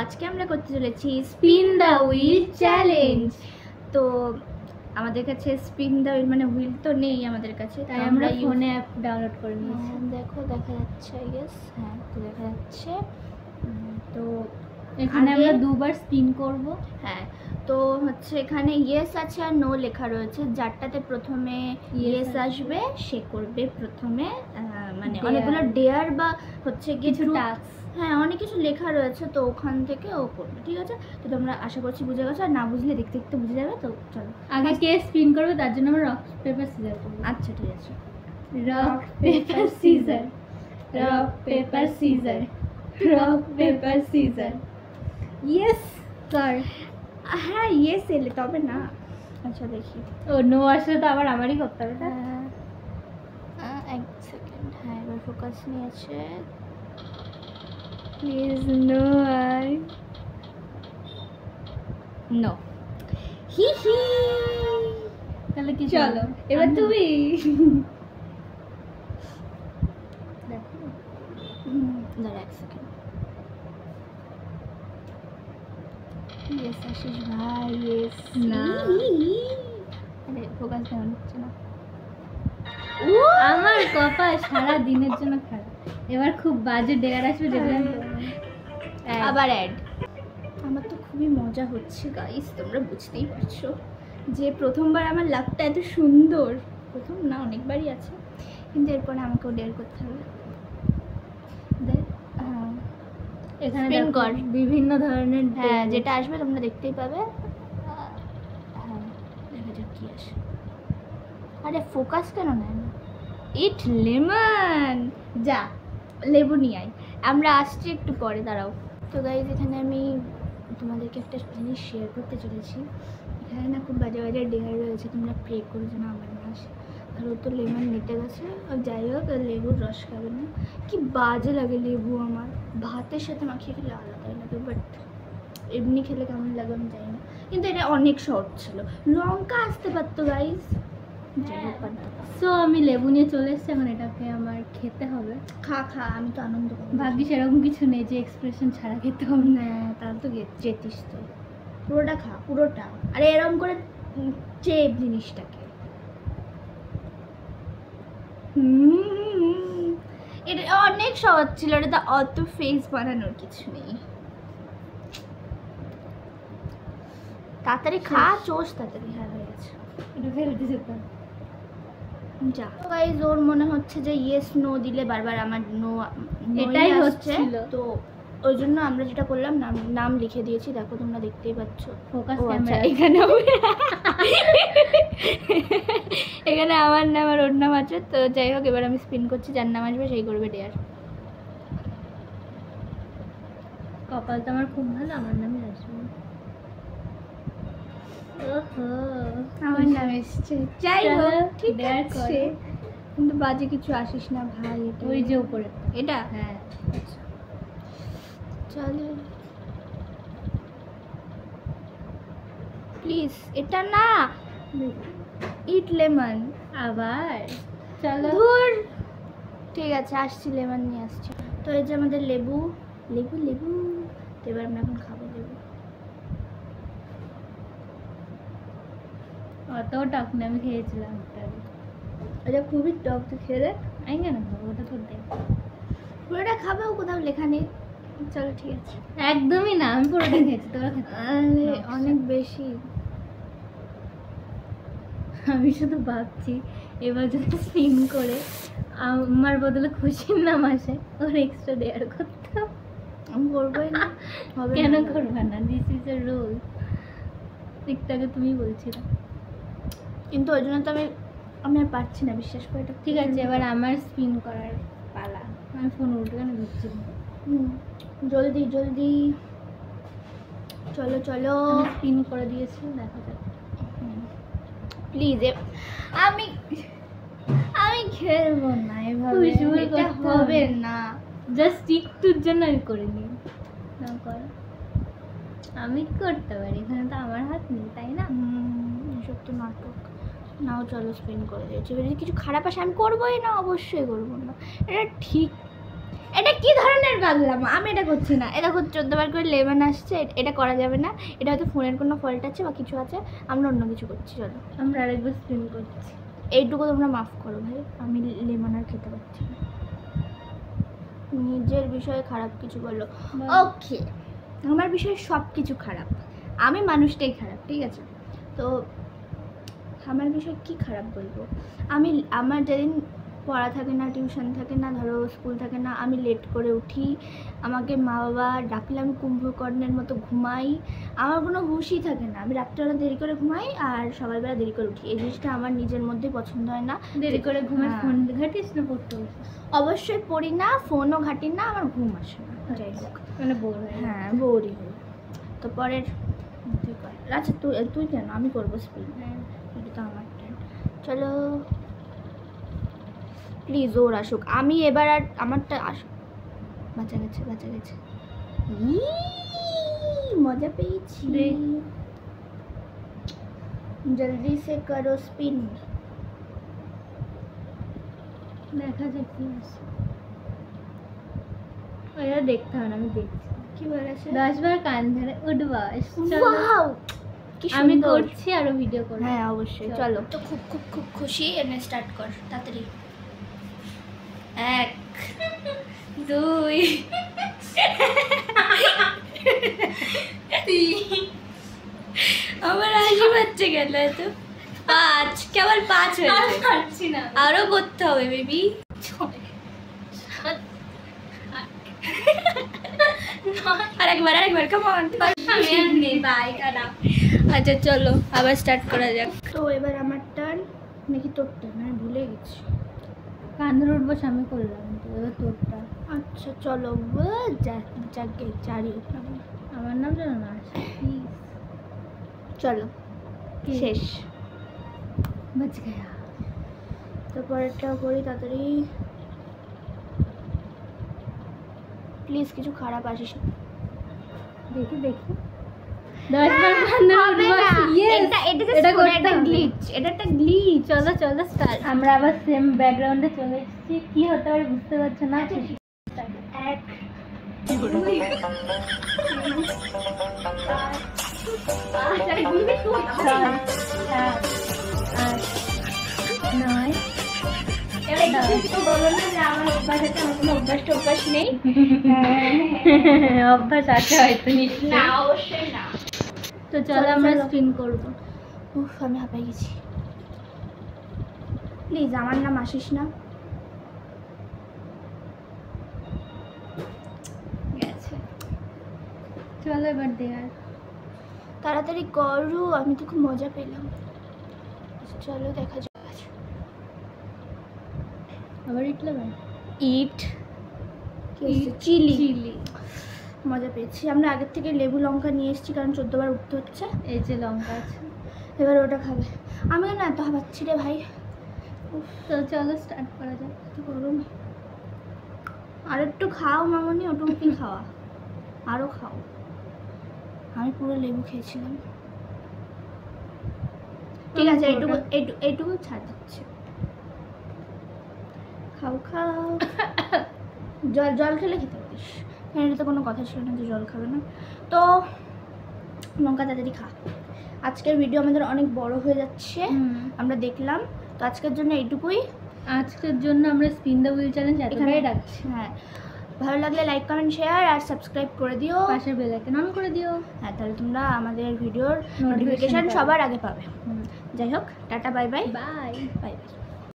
আজকে আমরা করতে চলেছি স্পিন দ্য হুইল চ্যালেঞ্জ। তো আমাদের কাছে স্পিন দ্য হুইল মানে হুইল তো নেই আমাদের কাছে, তাই আমরা ফোনে অ্যাপ ডাউনলোড করে নিয়েছি। দেখো দেখা যাচ্ছে, আই গেস হ্যাঁ তো দেখা যাচ্ছে। তো এখানে আমরা দুবার স্পিন করব। হ্যাঁ, তো হচ্ছে এখানে ইয়েস আছে আর নো লেখা রয়েছে। যারটাতে প্রথমে ইয়েস আসবে সে করবে প্রথমে, মানে অনেকগুলো ডেয়ার বা হচ্ছে কিছু টাস্ক, হ্যাঁ অনেক কিছু লেখা রয়েছে, তো ওখান থেকে ও করবে। ঠিক আছে, তো তোমরা আশা করছি বুঝে গেছো, আর না বুঝলে দেখতে দেখতে বুঝে যাবে। তো চলো আগে কে স্পিন করবে তার জন্য আমরা রক পেপার সিজার করব। আচ্ছা ঠিক আছে, rock paper scissor, rock paper scissor, rock paper scissor. Yes sir. হ্যাঁ ইয়েস এলে তবে না। আচ্ছা দেখি, ও নো আসলে তো আবার আমারই করতে হবে। এক সেকেন্ড। হ্যাঁ এবার ফোকাস নিয়েছে। প্লিজ নো, আই নো হি হি। তাহলে কি চলো এবার তুমি দেখো। দাঁড়া এক সেকেন্ড। ইয়েস আশিস ভাই, ইয়েস না। আরে ফোকাস কেমন হচ্ছে না। আমার কপাল সারা দিনের জন্য খারাপ। এবার খুব বাজে ডেয়ার আসবে যেগুলো আবার অ্যাড। আমার তো খুবই মজা হচ্ছে গাইস, তোমরা বুঝতেই পারছো যে প্রথমবার আমার লাকটা এত সুন্দর। প্রথম না, অনেকবারই আছে, কিন্তু এরপরে আমাকেও ডেয়ার করতে হবে। এখানে স্পিন দেখো কর। বিভিন্ন ধরনের হ্যাঁ যেটা আসবে তোমরা দেখতেই পাবে। হ্যাঁ দেখা যাক কি আসে। আরে ফোকাস কেন নেয় না? ইট লেমন। যা লেবু নিয়ে আয়, আমরা আসছি একটু পরে, দাঁড়াও। তো গাইজ এখানে আমি তোমাদেরকে একটা জিনিস শেয়ার করতে চলেছি। এখানে না খুব বাজে বাজে ডেয়ার রয়েছে, তোমরা প্রে করো যেন আমার না আসে। আর ও তো লেমন নিতে গেছে, আর যাই হোক লেবুর রস খাবে না। কি বাজে লাগে লেবু, আমার ভাতের সাথে মাখিয়ে খেলে আলাদাই লাগে, বাট এমনি খেলে কেমন লাগে আমি জানি না। কিন্তু এটা অনেক শর্ট ছিল, লঙ্কা আসতে পারতো গাইজ। যাই হোক বাদ দাও। সো আমি লেবু নিয়ে চলে এসেছি, এখন এটাকে আমার খেতে হবে। খা খা, আমি তো আনন্দ করবো। ভাগ্যিস এরকম কিছু নেই যে এক্সপ্রেশন ছাড়া খেতে হবে। না তাহলে তো যেতিস তো। পুরোটা খা, পুরোটা। আরে এরকম করে চেপ জিনিসটাকে। এটা অনেক সহজ ছিল, এটা তো অত ফেস বানানোর কিছু নেই। তাড়াতাড়ি খা, চোষ তাড়াতাড়ি। হ্যাঁ হয়ে গেছে, এটা ফেলতে যেতাম। যা গাইজ, ওর মনে হচ্ছে যে ইয়েস নো দিলে বারবার আমার নো এটাই হচ্ছিল। তো ওই জন্য আমরা যেটা করলাম নাম লিখে দিয়েছি, দেখো তোমরা দেখতেই পাচ্ছ। ফোকাস ও আচ্ছা, ক্যামেরা এখানে এখানে আমার নাম আর ওর নাম আছে। তো যাই হোক এবার আমি স্পিন করছি, যার নাম আসবে সেই করবে ডেয়ার। কপাল তো আমার খুব ভালো, আমার নামই আসবে। ওহো, আমার নাম এসছে। যাই চলো, হোক ঠিক dare আছে, করো। কিন্তু বাজে কিছু আসিস না ভাই। এটা ওই যে উপরে এটা হ্যাঁ। আচ্ছা চলো প্লিজ, এটা না, ইট লেমন। আবার চলো। ধুর, ঠিক আছে আসছি, লেমন নিয়ে আসছি। তো এই যে আমাদের লেবু লেবু লেবু, তো এবার আমরা এখন খাবো লেবু। অত টক না, আমি খেয়েছিলাম একটা। এটা খুবই টক, তো খেয়ে দেখ। আমি কেন খাবো, ওটা তো দেখ। পুরোটা খাবেও, কোথাও লেখা নেই। চলো ঠিক আছে। একদমই না, আমি পুরোটা খেয়েছি, তোরা খেতে। আরে অনেক বেশি। আমি শুধু ভাবছি এবার যদি স্পিন করে আমার বদলে খুশির নাম আসে, ওর এক্সট্রা দেয়ার করতাম। আমি করবোই না, হবে কেন না। করবে না? This is a rule. একটু আগে তুমি বলছিলে। কিন্তু ওই জন্য তো আমি আর পারছি না, বিশ্বাস করে। এটা ঠিক আছে, এবার আমার স্পিন করার পালা। আমি ফোন উল্টো কেন দিচ্ছি? জলদি জলদি চলো চলো। স্পিন করে দিয়েছি, দেখা যাক। প্লিজ আমি আমি খেলবো না এভাবে, খুশবু এটা করতে হবে হবে। না। জাস্ট একটুর জন্য আমি করে নিই। না কর, আমি করতে পারি, এখানে তো আমার হাত নেই, তাই না? এসব তো নাটক। নাও চলো স্পিন করে দিয়েছি, এবার যদি কিছু খারাপ আসে আমি করবোই না, অবশ্যই করবো না। এটা ঠিক এটা কি ধরনের পাগলাম, আমি এটা করছি না। এটা 14 বার করে লেমন আসছে, এটা করা যাবে না। এটা হয়তো ফোনের কোনো ফল্ট আছে বা কিছু আছে, আমরা অন্য কিছু করছি। চলো আমরা আরেকবার স্পিন করছি। এইটুকু তোমরা মাফ করো ভাই, আমি লেমন আর খেতে পারছি না। নিজের বিষয়ে খারাপ কিছু বললো, ওকে। আমার বিষয়ে সব কিছু খারাপ, আমি মানুষটাই খারাপ, ঠিক আছে? তো আমার বিষয়ে কি খারাপ বলবো? আমার যেদিন পড়া থাকে না, টিউশন থাকে না, ধরো স্কুল থাকে না, আমি লেট করে উঠি, আমাকে মা বাবা ডাকলে আমি কুম্ভকর্ণের মতো ঘুমাই, আমার কোনো হুঁশই থাকে না। আমি রাত্রেবেলা দেরি করে ঘুমাই আর সকালবেলা দেরি করে উঠি। এই জিনিসটা আমার নিজের মধ্যে পছন্দ হয় না। দেরি করে ঘুমাই, ফোন ঘাটিস না পড়তে বসিস? অবশ্যই পড়ি না, ফোনও ঘাটি না, আমার ঘুম আসে না। যাই হোক, মানে বোর হয়। হ্যাঁ বোরই হয়। তো পরের তুই কর। আচ্ছা তুই কেন, আমি করবো স্পিন। হ্যাঁ, এটা তো আমার টার্ন। চলো প্লিজ ওর আসুক, আমি এবার আর আমারটা আসুক। বাঁচা গেছে, বাঁচা গেছে। মজা পেয়েছি। জলদি সে করো স্পিন। দেখা যাক কি আছে। ওইটা দেখতে হবে না, আমি দেখছি। কি বলেছে? 10 বার কান ধরে উঠবাস। ওয়াও, কি আমি সুন্দর। করছি আরো ভিডিও করব। হ্যাঁ অবশ্যই, চলো। চলো। তো খুব খুব খুব খুশি, এনে স্টার্ট কর তাড়াতাড়ি। 1 2 3 আমার হাসি পাচ্ছে কেন এত? 5, কেবল 5 হয়েছে, পারছি না। আরো করতে হবে বেবি। আরেকবার কেমন? বাই কাটা। আচ্ছা চলো আবার স্টার্ট করা যাক। তো এবার আমার টার্ন নাকি তোর টার্ন? আমি ভুলে গেছি। কান ধরে উঠবাস আমি করলাম, তো এবার তোরটা। আচ্ছা চলো, যাকে জারি হোক না কেন। আমার নাম জানো না? চলো কি? শেষ। বাচ গয়া। তো পরেরটাও করি তাড়াতাড়ি। প্লিজ কিছু খারাপ আসিস না। দেখি 10 বার কান ধরে উঠবাস। এটা একটা গ্লিচ, এটা একটা গ্লিচ। চলো স্টার্ট। আমরা আবার সেম ব্যাকগ্রাউন্ডে চলে এসেছি। কি হতে পারে বুঝতে পারছো না? 1 অভ্যাস নেই। অভ্যাস আছে হয়তো, না অবশ্যই না। তো চলো আমরা চলো। স্পিন করবো। উফ, আমি হাঁপাই গেছি। প্লিজ আমার নাম আসিস না। গেছে। চলো এবার দেয়ার। তাড়াতাড়ি করো, আমি তো খুব মজা পেলাম। চলো দেখা যাক। আবার ইটলে ভাই। ইট চিলি। চিলি। মজা পেয়েছি। আমরা আগের থেকে লেবু লঙ্কা নিয়ে এসেছি, কারণ 14 বার উঠতে হচ্ছে। এই যে লঙ্কা আছে। এবার ওটা খাবে। আমি না এত হাঁপাচ্ছি রে ভাই। তো চলো স্টার্ট করা যাক। এত গরম। আর একটু খাও মামনি, ওটুকু কি খাওয়া? আরও খাও। আমি পুরো লেবু খেয়েছিলাম। ঠিক আছে, এইটুকু ছাড় দিচ্ছে। খাও জল খেলে খেতে পারিস। এটা তো কোনো কথা ছিল না যে জল খাবে না। তো লঙ্কা তাড়াতাড়ি খা। আজকের ভিডিও আমাদের অনেক বড় হয়ে যাচ্ছে, আমরা দেখলাম। তো আজকের জন্য এইটুকুই। আজকের জন্য আমরা স্পিন দ্য হুইল চ্যালেঞ্জ এখানেই রাখছি। হ্যাঁ, ভালো লাগলে লাইক কমেন্ট শেয়ার আর সাবস্ক্রাইব করে দিও, পাশের বেল আইকন অন করে দিও। হ্যাঁ, তাহলে তোমরা আমাদের ভিডিওর নোটিফিকেশন সবার আগে পাবে। যাই হোক, ta ta, bye bye. Bye. Bye by.